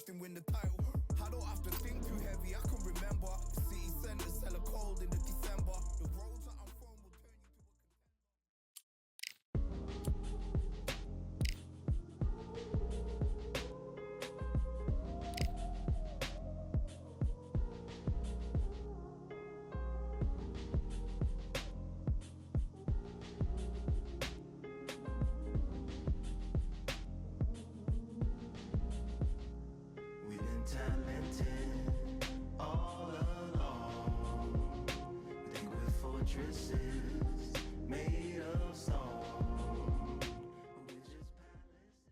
watched him win the title. I don't have to think too heavy, I can remember. The city centers hella cold in the December. The roads that I'm from will turn you to talented all along. We think we're fortresses made of stone. We're just palaces.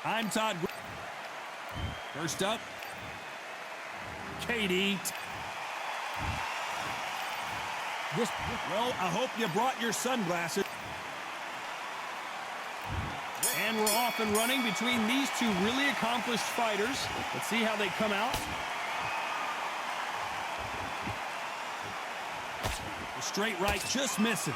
I'm Todd. First up, Katie. Well, I hope you brought your sunglasses. And we're off and running between these two really accomplished fighters. Let's see how they come out. The straight right just misses.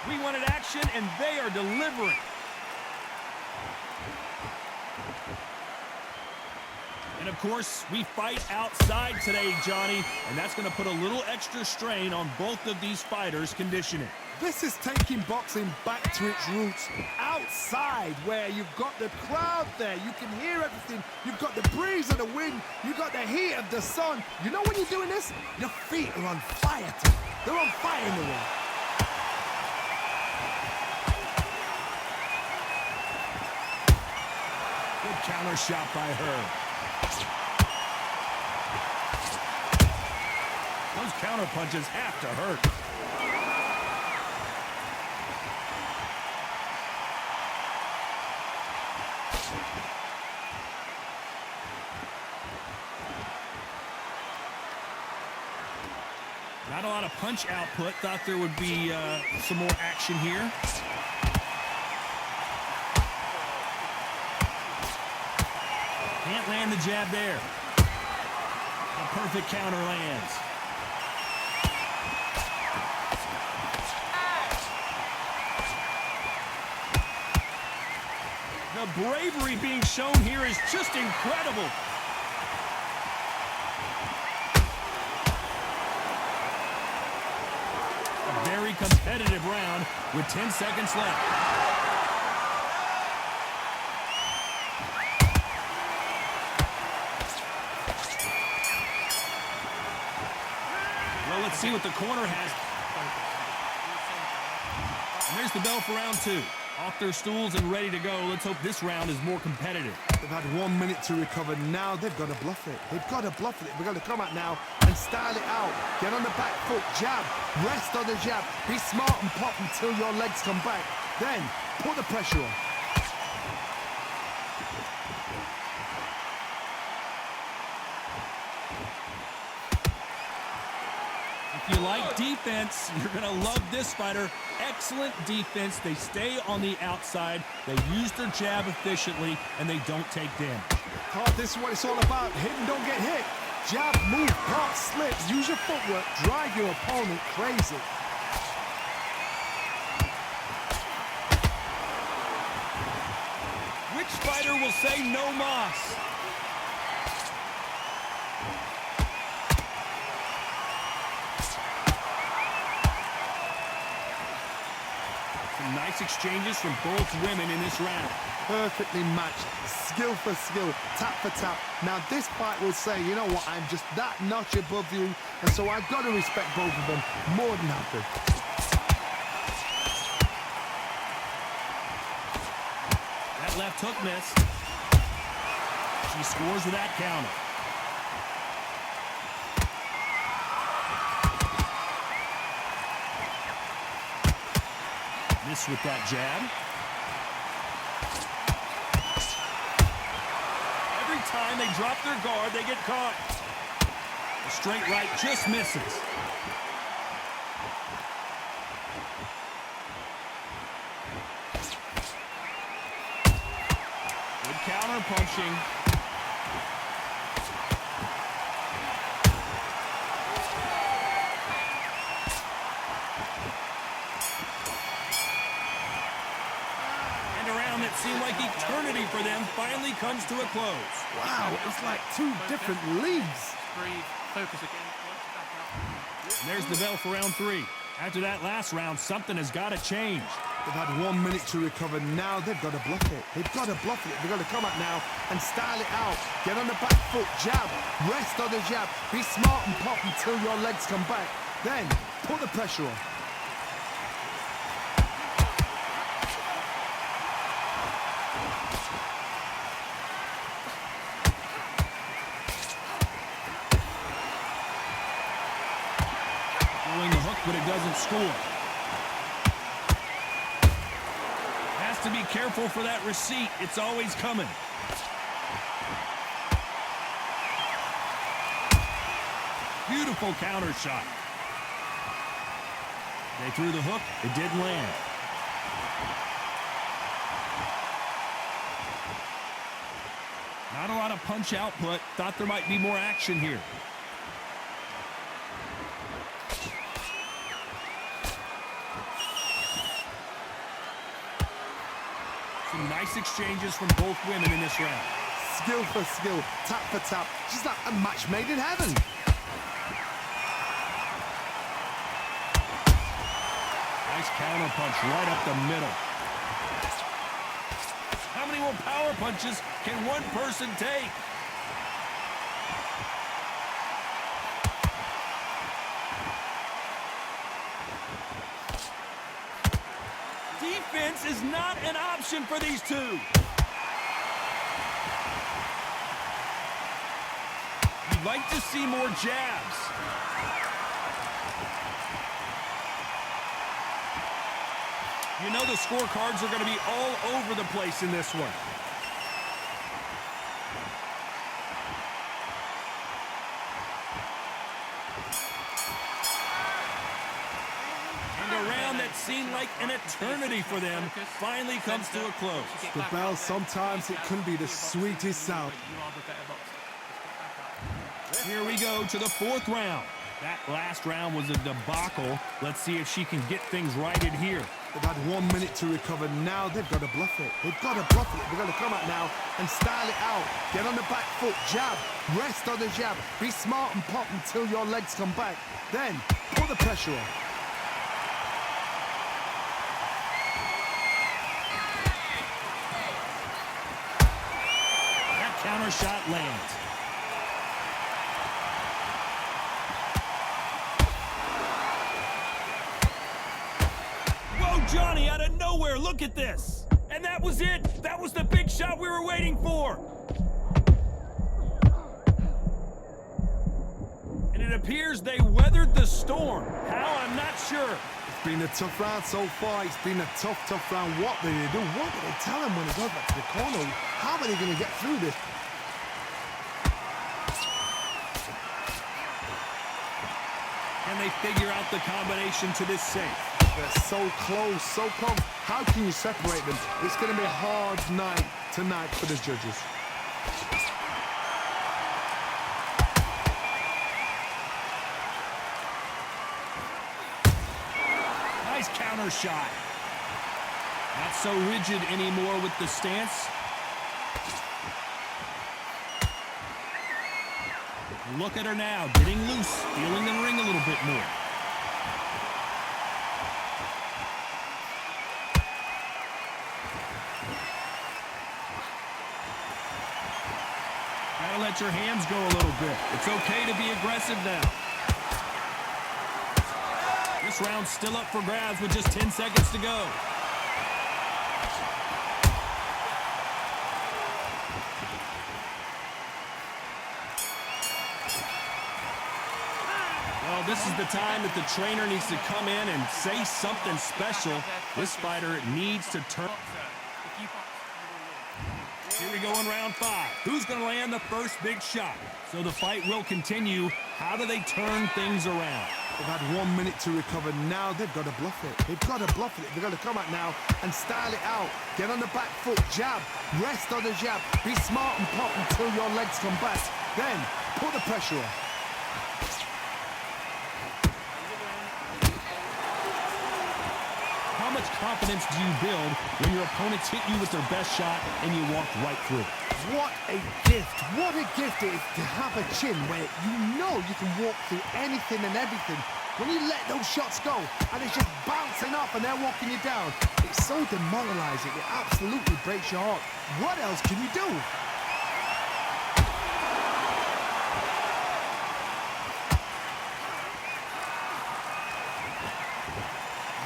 We wanted action, and they are delivering. And, of course, we fight outside today, Johnny, and that's going to put a little extra strain on both of these fighters' conditioning. This is taking boxing back to its roots, outside, where you've got the crowd there, you can hear everything, you've got the breeze of the wind, you've got the heat of the sun. You know when you're doing this? Your feet are on fire, Tom. They're on fire in the ring. Good counter shot by her. Those counter punches have to hurt. Not a lot of punch output. Thought there would be some more action here. Can't land the jab there. A perfect counter lands. The bravery being shown here is just incredible. A very competitive round with 10 seconds left. Well, let's see what the corner has. And there's the bell for round two. Off their stools and ready to go. Let's hope this round is more competitive. They've had 1 minute to recover. Now they've got to bluff it. They've got to bluff it. We've got to come out now and style it out. Get on the back foot, jab, rest on the jab. Be smart and pop until your legs come back. Then put the pressure on. If you like defense, you're going to love this fighter. Excellent defense. They stay on the outside. They use their jab efficiently, and they don't take damage. Oh, this is what it's all about. Hit and don't get hit. Jab, move, pop, slips. Use your footwork. Drive your opponent crazy. Which fighter will say no mas? Some nice exchanges from both women in this round. Perfectly matched, skill for skill, tap for tap. Now this fight will say, you know what, I'm just that notch above you, and so I've got to respect both of them more than happy. That left hook missed. She scores with that counter. Miss with that jab. Every time they drop their guard, they get caught. The Straight right just misses. Good counter punching. And a round that seemed like eternity for them finally comes to a close. Wow, it's like two different leagues. Breathe, focus again. And there's the bell for round 3. After that last round, something has got to change. They've had 1 minute to recover. Now they've got to bluff it. They've got to bluff it. They've got to come out now and style it out. Get on the back foot, jab, rest on the jab. Be smart and pop until your legs come back. Then put the pressure on. Throwing the hook, but it doesn't score. Has to be careful for that receipt. It's always coming. Beautiful counter shot. They threw the hook. It didn't land. Not a lot of punch output. Thought there might be more action here. Some nice exchanges from both women in this round. Skill for skill, tap for tap. She's like a match made in heaven. Nice counter punch right up the middle. How many more power punches can one person take? Defense is not an option for these two. You'd like to see more jabs. You know the scorecards are going to be all over the place in this one. And a round that seemed like an eternity for them finally comes to a close. The bell, sometimes it can be the sweetest sound. You are the better boxer. Here we go to the 4th round. That last round was a debacle. Let's see if she can get things righted here. They've had 1 minute to recover. Now they've got to bluff it. They've got to bluff it. They've got to come out now and style it out. Get on the back foot, jab, rest on the jab. Be smart and pop until your legs come back. Then put the pressure on. That counter shot lands. Johnny out of nowhere, look at this. And that was it. That was the big shot we were waiting for. And it appears they weathered the storm. How? I'm not sure. It's been a tough round so far. It's been a tough round. What do they do? What do they tell him when he goes back to the corner? How are they going to get through this? Can they figure out the combination to this safe? They're so close, so close. How can you separate them? It's going to be a hard night tonight for the judges. Nice counter shot. Not so rigid anymore with the stance. Look at her now, getting loose, feeling the ring a little bit more. Gotta let your hands go a little bit. It's okay to be aggressive now. This round's still up for grabs with just 10 seconds to go. Well, this is the time that the trainer needs to come in and say something special. This fighter needs to turn. Boxer, if you box, you will win. Here we go in round 5. Who's going to land the first big shot? So the fight will continue. How do they turn things around? They've had 1 minute to recover. Now they've got to bluff it. They've got to bluff it. They've got to come out now and style it out. Get on the back foot, jab, rest on the jab. Be smart and pop until your legs come back. Then put the pressure on. How much confidence do you build when your opponents hit you with their best shot and you walk right through? What a gift. What a gift it is to have a chin where you know you can walk through anything and everything. When you let those shots go and it's just bouncing off and they're walking you down, it's so demoralizing. It absolutely breaks your heart. What else can you do?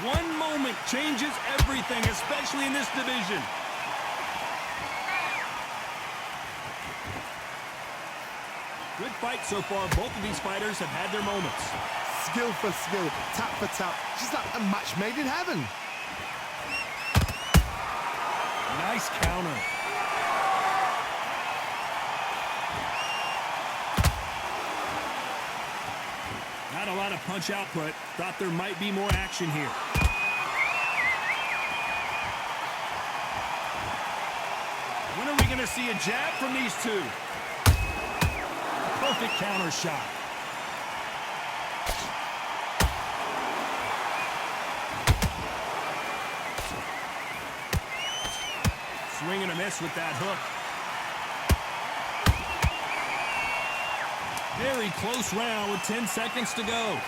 One moment changes everything, especially in this division. Good fight so far. Both of these fighters have had their moments. Skill for skill, tap for tap. Just like a match made in heaven. Nice counter. Not a lot of punch output. Thought there might be more action here. When are we going to see a jab from these two? Perfect counter shot. Swing and a miss with that hook. Very close round with 10 seconds to go.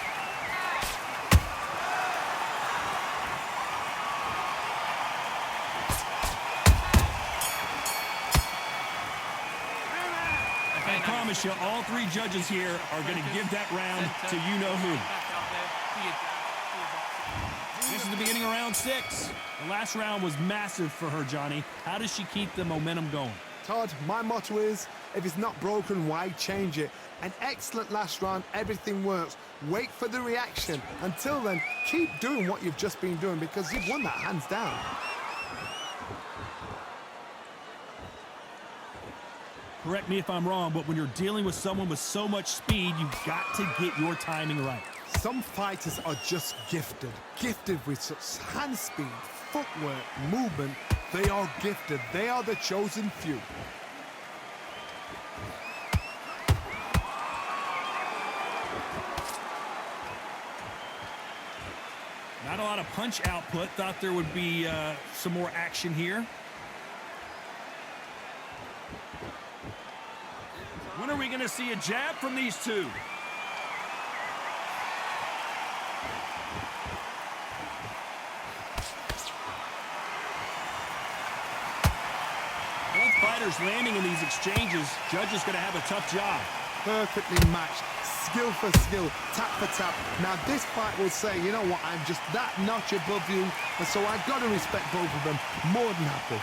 I promise you, all three judges here are going to give that round to you-know-who. This is the beginning of round 6. The last round was massive for her, Johnny. How does she keep the momentum going? Todd, my motto is, if it's not broken, why change it? An excellent last round, everything works. Wait for the reaction. Until then, keep doing what you've just been doing because you've won that hands down. Correct me if I'm wrong, but when you're dealing with someone with so much speed, you've got to get your timing right. Some fighters are just gifted. Gifted with such hand speed, footwork, movement. They are gifted. They are the chosen few. Not a lot of punch output. Thought there would be some more action here. When are we going to see a jab from these two? Both fighters landing in these exchanges. Judge is going to have a tough job. Perfectly matched. Skill for skill, tap for tap. Now this fight will say, you know what, I'm just that notch above you, and so I've got to respect both of them. More than happy.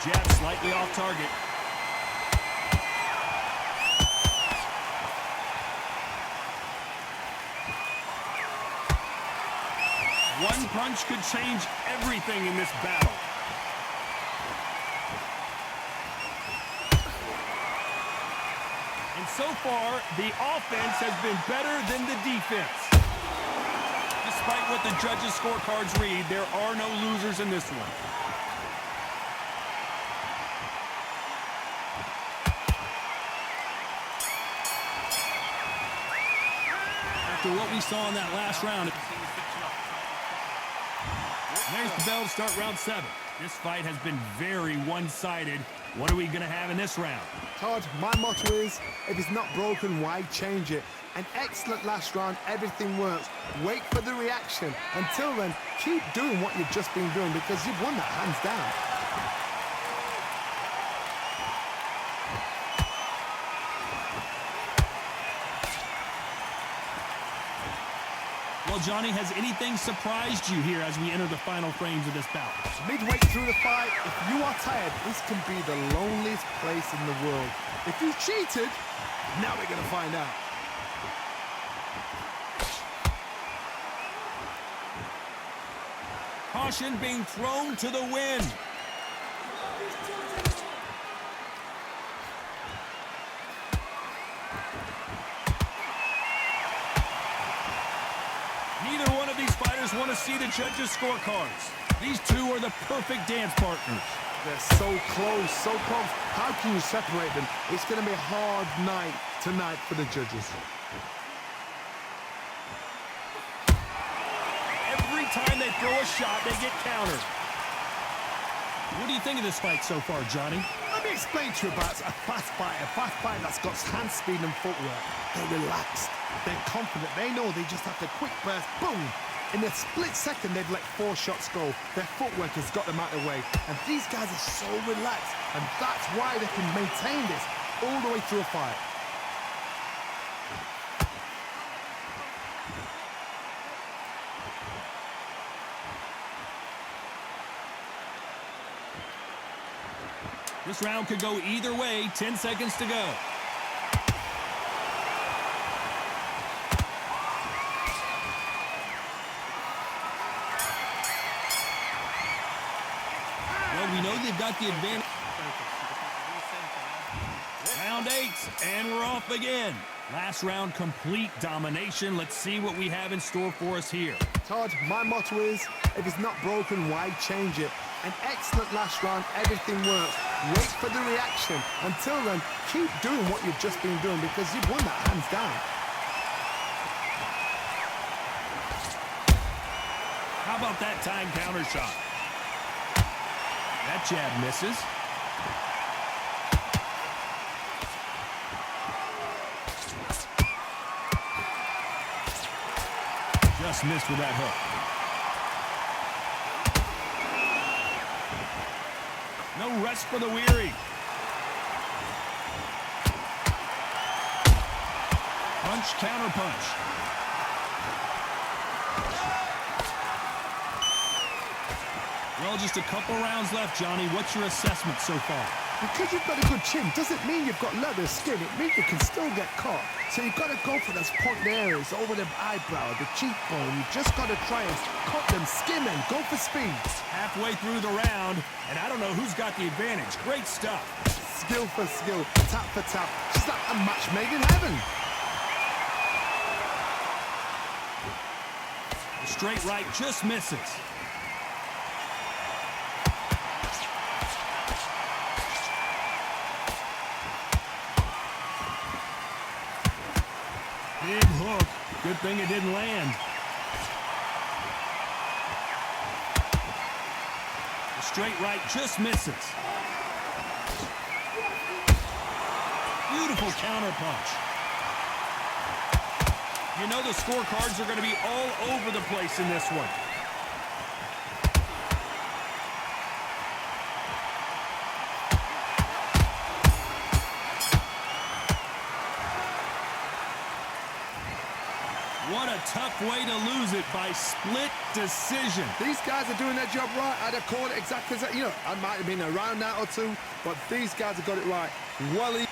Jab slightly off target. One punch could change everything in this battle. And so far, the offense has been better than the defense. Despite what the judges' scorecards read, there are no losers in this one. After what we saw in that last round, there's the bell to start round 7. This fight has been very one-sided. What are we going to have in this round? Todd, my motto is, if it's not broken, why change it? An excellent last round, everything works. Wait for the reaction. Until then, keep doing what you've just been doing because you've won that hands down. Well, Johnny, has anything surprised you here as we enter the final frames of this bout? Midway through the fight, if you are tired, this can be the loneliest place in the world. If you cheated, now we're going to find out. Caution being thrown to the wind. Neither one of these fighters want to see the judges' scorecards. These two are the perfect dance partners. They're so close, so close. How can you separate them? It's going to be a hard night tonight for the judges. Every time they throw a shot, they get countered. What do you think of this fight so far, Johnny? Let me explain to you about a fast fighter that's got hand speed and footwork. They're relaxed. They're confident. They know they just have to quick burst, boom. In a split second, they've let 4 shots go. Their footwork has got them out of the way. And these guys are so relaxed. And that's why they can maintain this all the way through a fight. This round could go either way. 10 seconds to go. Well, we know they've got the advantage. Round 8, and we're off again. Last round, complete domination. Let's see what we have in store for us here. Todd, my motto is, if it's not broken, why change it? An excellent last round, everything works. Wait for the reaction. Until then, keep doing what you've just been doing because you've won that hands down. How about that time counter shot? That jab misses. Just missed with that hook. No rest for the weary. Punch, counter punch. Well, just a couple rounds left, Johnny. What's your assessment so far? Because you've got a good chin doesn't mean you've got leather skin. It means you can still get caught. So you've got to go for those point areas over the eyebrow, the cheekbone. You've just got to try and cut them, skim them, go for speed. Halfway through the round, and I don't know who's got the advantage. Great stuff. Skill for skill, tap for tap. Just like a match made in heaven. The straight right just misses. Big hook. Good thing it didn't land. The straight right just misses. Beautiful counter punch. You know the scorecards are going to be all over the place in this one. What a tough way to lose it by split decision. These guys are doing their job right. I'd have called it exactly as that. You know, I might have been around that or two, but these guys have got it right. Wally.